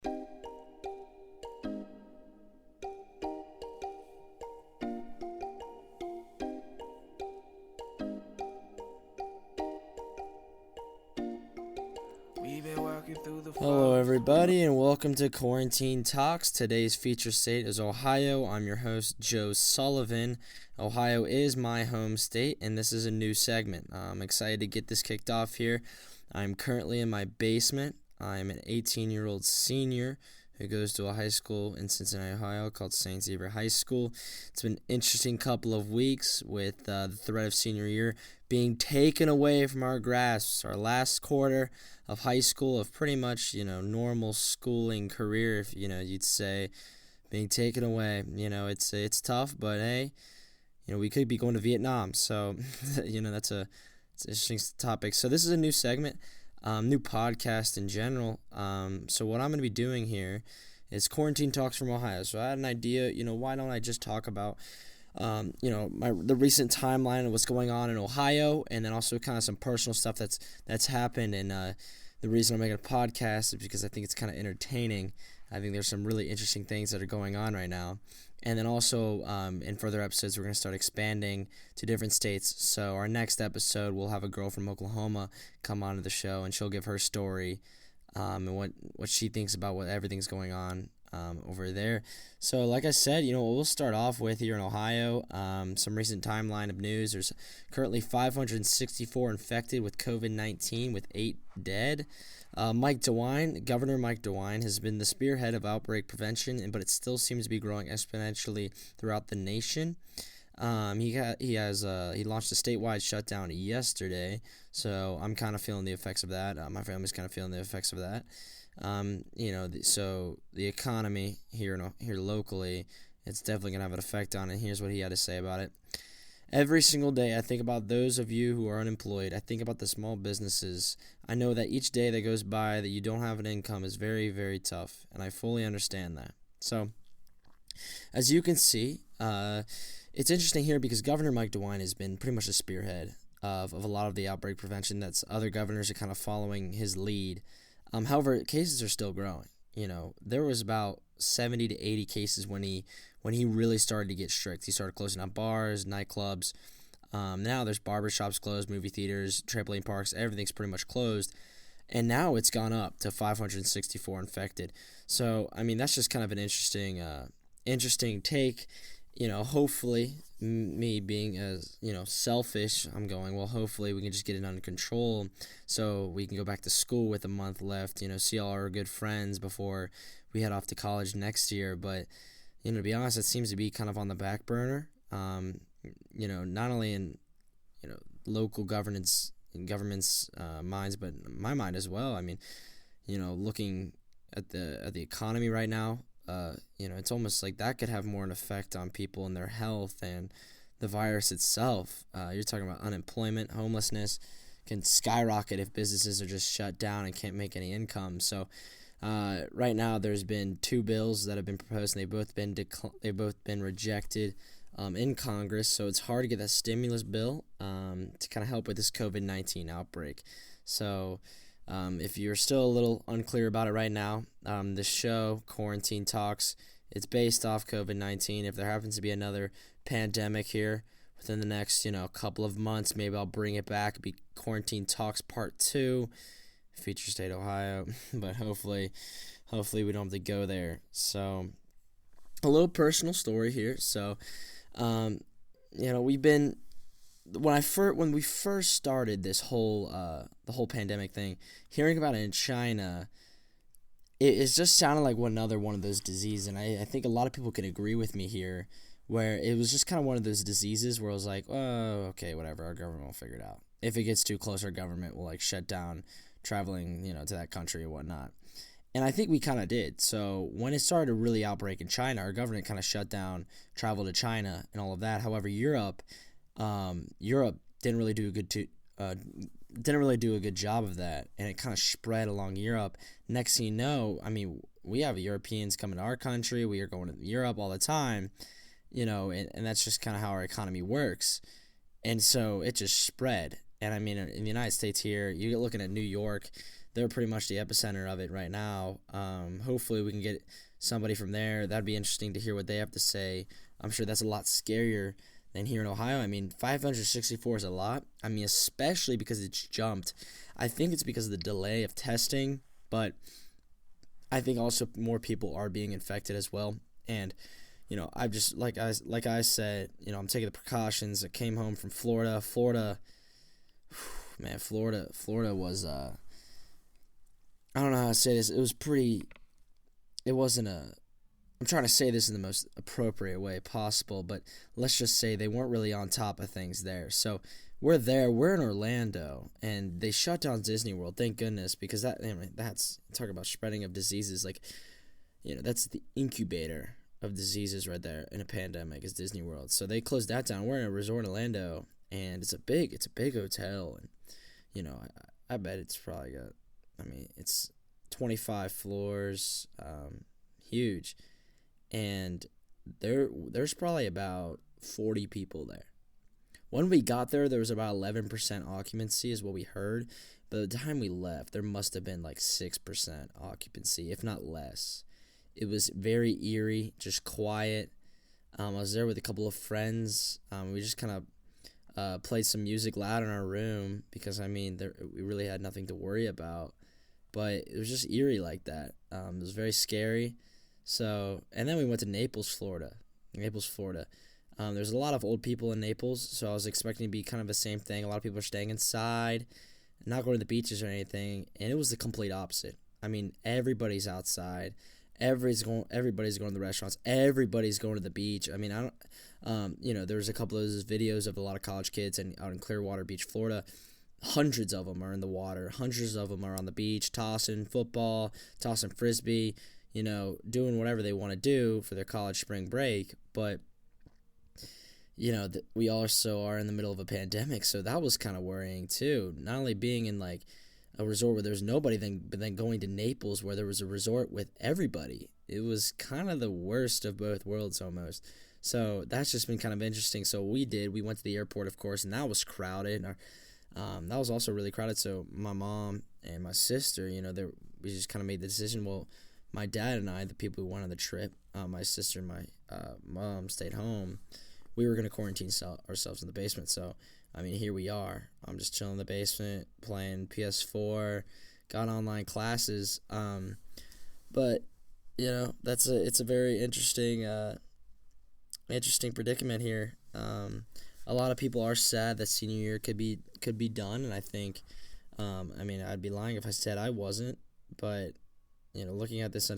Hello everybody and welcome to Quarantine Talks. Today's feature state is Ohio. I'm your host, Joe Sullivan. Ohio is my home state and this is a new segment. I'm excited to get this kicked off here. I'm currently in my basement. I'm an 18-year-old senior who goes to a high school in Cincinnati, Ohio called St. Xavier High School. It's been an interesting couple of weeks with the threat of senior year being taken away from our grasps. Our last quarter of high school, of pretty much, normal schooling career, if, you'd say, being taken away. It's tough, but hey, we could be going to Vietnam. So, it's an interesting topic. So this is a new segment. New podcast in general. So what I'm going to be doing here is Quarantine Talks from Ohio. So I had an idea, why don't I just talk about, the recent timeline of what's going on in Ohio, and then also kind of some personal stuff that's happened. And the reason I'm making a podcast is because I think it's kind of entertaining. I think there's some really interesting things that are going on right now. And then also in further episodes, we're going to start expanding to different states. So our next episode, we'll have a girl from Oklahoma come onto the show, and she'll give her story and what she thinks about what everything's going on over there. So like I said, we'll start off with here in Ohio, some recent timeline of news. There's currently 564 infected with COVID-19 with 8 dead. Governor Mike DeWine has been the spearhead of outbreak prevention, but it still seems to be growing exponentially throughout the nation. He launched a statewide shutdown yesterday, so I'm kind of feeling the effects of that. My family's kind of feeling the effects of that. So the economy here locally, it's definitely gonna have an effect on it. Here's what he had to say about it. Every single day, I think about those of you who are unemployed. I think about the small businesses. I know that each day that goes by that you don't have an income is very, very tough, and I fully understand that. So, as you can see, it's interesting here because Governor Mike DeWine has been pretty much the spearhead of a lot of the outbreak prevention. That's other governors are kind of following his lead. However, cases are still growing. There was about 70 to 80 cases when he really started to get strict. He started closing down bars, nightclubs. Now there's barbershops closed, movie theaters, trampoline parks, everything's pretty much closed. And now it's gone up to 564 infected. So, that's just kind of an interesting take. Hopefully, me being as, selfish, I'm going, well, hopefully we can just get it under control so we can go back to school with a month left, see all our good friends before we head off to college next year. But, to be honest, it seems to be kind of on the back burner, not only in, local government's minds, but my mind as well. Looking at the economy right now, it's almost like that could have more an effect on people and their health and the virus itself. You're talking about unemployment, homelessness can skyrocket if businesses are just shut down and can't make any income. So right now there's been 2 bills that have been proposed, and they've both been rejected in Congress. So it's hard to get that stimulus bill to kind of help with this COVID-19 outbreak. So if you're still a little unclear about it right now, the show, Quarantine Talks, it's based off COVID-19. If there happens to be another pandemic here within the next, couple of months, maybe I'll bring it back. It'll be Quarantine Talks Part 2, feature state Ohio, but hopefully we don't have to go there. So, a little personal story here. So, we've been... When we first started this whole the whole pandemic thing, hearing about it in China, it just sounded like another one of those diseases, and I think a lot of people can agree with me here, where it was just kind of one of those diseases where I was like, oh, okay, whatever, our government will figure it out. If it gets too close, our government will shut down traveling, to that country and whatnot. And I think we kind of did. So when it started to really outbreak in China, our government kind of shut down travel to China and all of that. However, Europe didn't really do a good job of that, and it kind of spread along Europe. Next thing you know, we have Europeans coming to our country. We are going to Europe all the time, and that's just kind of how our economy works. And so it just spread. And in the United States here, you're looking at New York, they're pretty much the epicenter of it right now. Hopefully we can get somebody from there. That'd be interesting to hear what they have to say. I'm sure that's a lot scarier than here in Ohio. I mean, 564 is a lot. I mean, especially because it's jumped. I think it's because of the delay of testing, but I think also more people are being infected as well. And I've just like I said, I'm taking the precautions. I came home from Florida. Man, Florida was I don't know how to say this. It was pretty. It wasn't a. I'm trying to say this in the most appropriate way possible, but let's just say they weren't really on top of things there. So we're there. We're in Orlando, and they shut down Disney World. Thank goodness, because that's talk about spreading of diseases. Like, that's the incubator of diseases right there in a pandemic is Disney World. So they closed that down. We're in a resort in Orlando, and it's a big hotel, and I bet it's probably got. I mean, it's 25 floors, huge, and there's probably about 40 people there. When we got there was about 11% occupancy is what we heard. By the time we left, there must have been like 6% occupancy, if not less. It was very eerie, just quiet. I was there with a couple of friends. We just kind of played some music loud in our room because, we really had nothing to worry about. But it was just eerie like that. It was very scary. So, and then we went to Naples, Florida. There's a lot of old people in Naples, so I was expecting to be kind of the same thing. A lot of people are staying inside, not going to the beaches or anything, and it was the complete opposite. I mean, everybody's outside. Everybody's going to the restaurants. Everybody's going to the beach. I mean, there's a couple of those videos of a lot of college kids out in Clearwater Beach, Florida. Hundreds of them are in the water. Hundreds of them are on the beach, tossing football, tossing frisbee, doing whatever they want to do for their college spring break. But, we also are in the middle of a pandemic, so that was kind of worrying too. Not only being in like a resort where there's nobody, but then going to Naples where there was a resort with everybody. It was kind of the worst of both worlds almost. So that's just been kind of interesting. So we went to the airport, of course, and that was crowded. That was also really crowded. So my mom and my sister, we just kind of made the decision. Well, my dad and I, the people who went on the trip, my sister and my mom stayed home. We were going to quarantine ourselves in the basement. So, here we are. I'm just chilling in the basement, playing PS4, got online classes. But, it's a very interesting predicament here. A lot of people are sad that senior year could be done, and I think, I'd be lying if I said I wasn't. But looking at this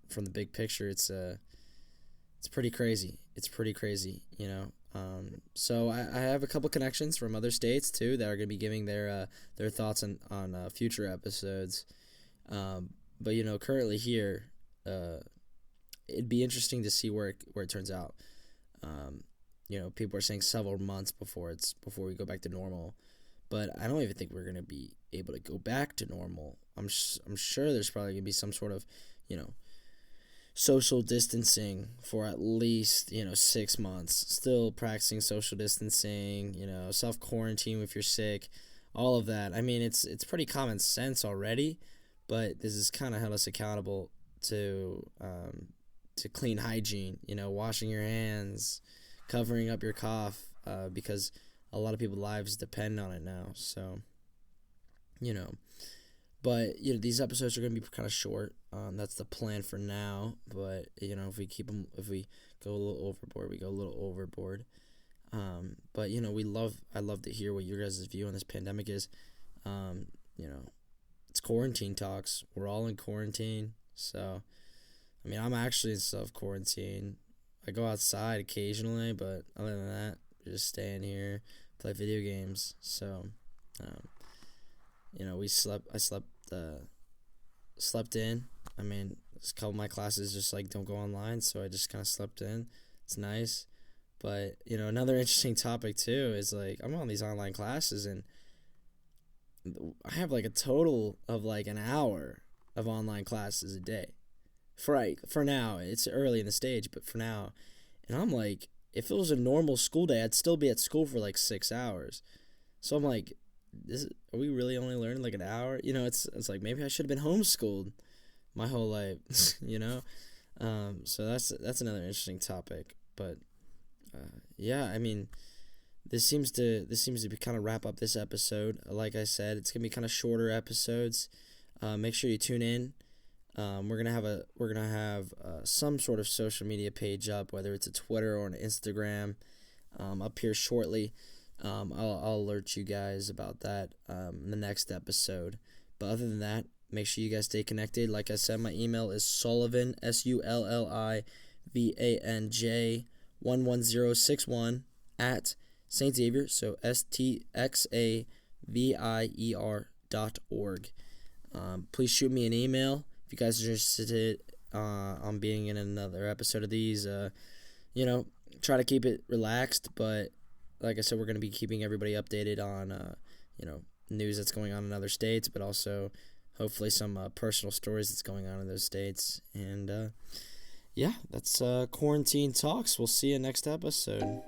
from the big picture, it's pretty crazy. So I have a couple connections from other states too that are going to be giving their thoughts on future episodes. But currently here, it'd be interesting to see where it turns out. People are saying several months before we go back to normal, but I don't even think we're gonna be able to go back to normal. I'm sure there's probably gonna be some sort of, social distancing for at least 6 months. Still practicing social distancing, self-quarantine if you're sick, all of that. It's pretty common sense already, but this has kind of held us accountable to clean hygiene. Washing your hands, covering up your cough, because a lot of people's lives depend on it now. So, but these episodes are gonna be kind of short. That's the plan for now. But if we go a little overboard, we go a little overboard. But I love to hear what your guys' view on this pandemic is. It's quarantine talks. We're all in quarantine. So, I'm actually in self-quarantine. I go outside occasionally, but other than that, just staying here, play video games. So, I slept in. A couple of my classes just don't go online, so I just kind of slept in. It's nice. But, another interesting topic too is I'm on these online classes and I have a total of an hour of online classes a day. For now, it's early in the stage, but for now, and I'm if it was a normal school day, I'd still be at school for 6 hours. So I'm are we really only learning like an hour? It's like maybe I should have been homeschooled my whole life. So that's another interesting topic. But yeah, I mean, this seems to be kind of wrap up this episode. Like I said, it's gonna be kind of shorter episodes. Make sure you tune in. We're gonna have some sort of social media page up, whether it's a Twitter or an Instagram, up here shortly. I'll alert you guys about that in the next episode. But other than that, make sure you guys stay connected. Like I said, my email is Sullivan SULLIVANJ 11061 at St. Xavier, so STXAVIER.org. Please shoot me an email if you guys are interested on being in another episode of these. Try to keep it relaxed, but like I said, we're going to be keeping everybody updated on news that's going on in other states, but also hopefully some personal stories that's going on in those states. And yeah, that's Quarantine Talks. We'll see you next episode.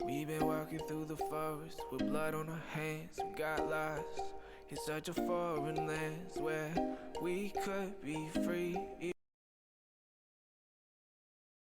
We've been walking through the forest with blood on our hands. We got lost in such a foreign lands where we could be free.